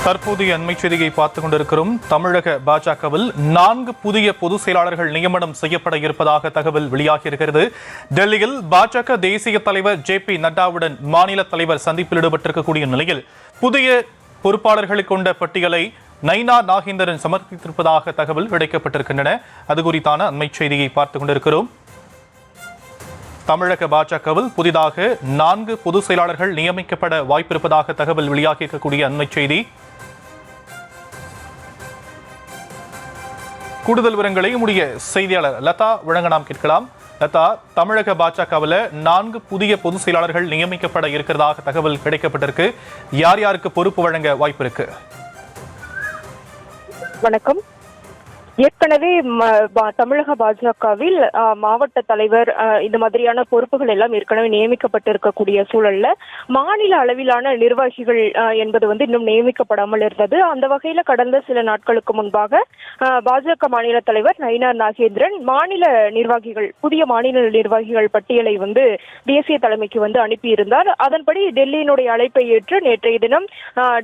தற்போதைய அண்மை செய்தியை பார்த்துக் கொண்டிருக்கிறோம். தமிழக பாஜகவில் 4 புதிய பொதுச் செயலாளர்கள் நியமனம் செய்யப்பட இருப்பதாக தகவல் வெளியாகியிருக்கிறது. டெல்லியில் பாஜக தேசிய தலைவர் ஜே.பி. நட்டாவுடன் மாநில தலைவர் சந்திப்பில் ஈடுபட்டிருக்கக்கூடிய நிலையில் புதிய பொறுப்பாளர்களை கொண்ட பட்டியலை நைனா நாகேந்திரன் சமர்ப்பித்திருப்பதாக தகவல் கிடைக்கப்பட்டிருக்கின்றன. அது குறித்தான அண்மை செய்தியை பார்த்துக் கொண்டிருக்கிறோம். தமிழக பாஜகவில் புதிதாக 4 பொதுச் செயலாளர்கள் நியமிக்கப்பட வாய்ப்பிருப்பதாக தகவல் வெளியாகியிருக்கக்கூடிய அண்மை செய்தி. கூடுதல் விவரங்களை நம்முடைய செய்தியாளர் லதா வழங்க நாம் கேட்கலாம். லதா, தமிழக பாஜகவில் 4 புதிய பொதுச் செயலாளர்கள் நியமிக்கப்பட இருக்கிறதாக தகவல் கிடைக்கப்பட்டிருக்கு. யார் யாருக்கு பொறுப்பு வழங்க வாய்ப்பு இருக்கு? வணக்கம். ஏற்கனவே தமிழக பாஜகவில் மாவட்ட தலைவர் இந்த மாதிரியான பொறுப்புகள் எல்லாம் ஏற்கனவே நியமிக்கப்பட்டிருக்கக்கூடிய சூழல்ல மாநில அளவிலான நிர்வாகிகள் என்பது இன்னும் நியமிக்கப்படாமல் இருந்தது. அந்த வகையில கடந்த சில நாட்களுக்கு முன்பாக பாஜக மாநில தலைவர் நயினார் நாகேந்திரன் மாநில நிர்வாகிகள் புதிய மாநில நிர்வாகிகள் பட்டியலை தேசிய தலைமைக்கு அனுப்பியிருந்தார். அதன்படி டெல்லியினுடைய அழைப்பை ஏற்று நேற்றைய தினம்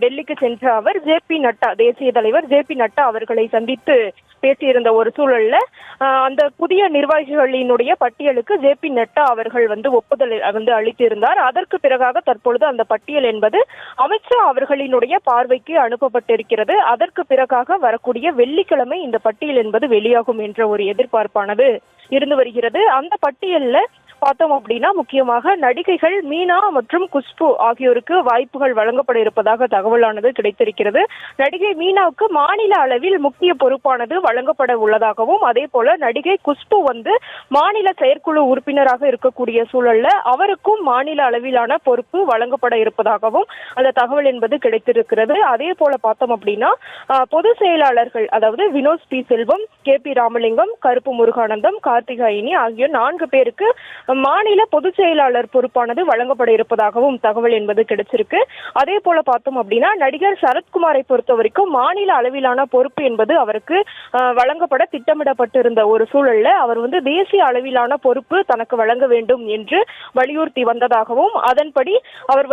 டெல்லிக்கு சென்ற அவர் ஜே.பி. நட்டா தேசிய தலைவர் ஜே.பி. நட்டா அவர்களை சந்தித்து பேசியிருந்த ஒரு சூழல்ல அந்த புதிய நிர்வாகிகளினுடைய பட்டியலுக்கு ஜே.பி. நட்டா அவர்கள் ஒப்புதல் அளித்திருந்தார். அதற்கு பிறகாக தற்பொழுது அந்த பட்டியல் என்பது அமித்ஷா அவர்களினுடைய பார்வைக்கு அனுப்பப்பட்டிருக்கிறது. அதற்கு பிறகாக வரக்கூடிய வெள்ளிக்கிழமை இந்த பட்டியல் என்பது வெளியாகும் என்ற ஒரு எதிர்பார்ப்பானது இருந்து வருகிறது. அந்த பட்டியல்ல பார்த்தோம் அப்படின்னா முக்கியமாக நடிகைகள் மீனா மற்றும் குஷ்பு ஆகியோருக்கு வாய்ப்புகள் வழங்கப்பட இருப்பதாக தகவலானது கிடைத்திருக்கிறது. நடிகை மீனாவுக்கு மாநில அளவில் முக்கிய பொறுப்பானது வழங்கப்பட உள்ளதாகவும், அதே போல நடிகை குஷ்பு மாநில செயற்குழு உறுப்பினராக இருக்கக்கூடிய சூழல்ல அவருக்கும் மாநில அளவிலான பொறுப்பு வழங்கப்பட இருப்பதாகவும் அந்த தகவல் என்பது கிடைத்திருக்கிறது. அதே போல பார்த்தோம் அப்படின்னா பொதுச் செயலாளர்கள், அதாவது வினோத் பி. செல்வம், கே.பி. ராமலிங்கம், கருப்பு முருகானந்தம், கார்த்திகாயினி ஆகிய 4 பேருக்கு மாநில பொதுச் செயலாளர் பொறுப்பானது வழங்கப்பட இருப்பதாகவும் தகவல் என்பது கிடைச்சிருக்கு. அதே போல பார்த்தோம் அப்படின்னா நடிகர் சரத்குமாரை பொறுத்த வரைக்கும் மாநில அளவிலான பொறுப்பு என்பது அவருக்கு வழங்கப்பட திட்டமிடப்பட்டிருந்த ஒரு சூழல்ல அவர் தேசிய அளவிலான பொறுப்பு தனக்கு வழங்க வேண்டும் என்று வலியுறுத்தி வந்ததாகவும், அதன்படி அவர்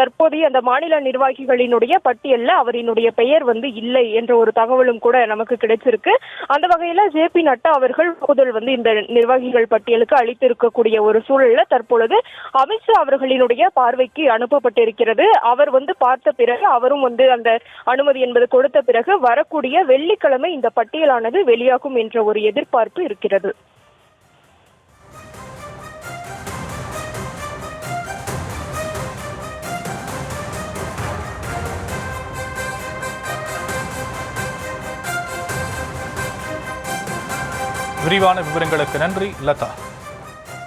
தற்போதைய அந்த மாநில நிர்வாகிகளினுடைய பட்டியல்ல அவரினுடைய பெயர் இல்லை என்ற ஒரு தகவலும் கூட நமக்கு கிடைச்சிருக்கு. அந்த வகையில ஜே.பி. நட்டா அவர்கள் ஒப்புதல் இந்த நிர்வாகிகள் பட்டியலுக்கு அளித்திருக்க ஒரு சூழல்ல தற்பொழுது அமித்ஷா அவர்களினுடைய பார்வைக்கு அனுப்பப்பட்டிருக்கிறது. அவர் பார்த்த பிறகு அவரும் அந்த அனுமதி என்பது கொடுத்த பிறகு வரக்கூடிய வெள்ளிக்கிழமை இந்த பட்டியலானது வெளியாகும் என்ற ஒரு எதிர்பார்ப்பு இருக்கிறது. விரிவான விவரங்களுக்கு நன்றி லதா.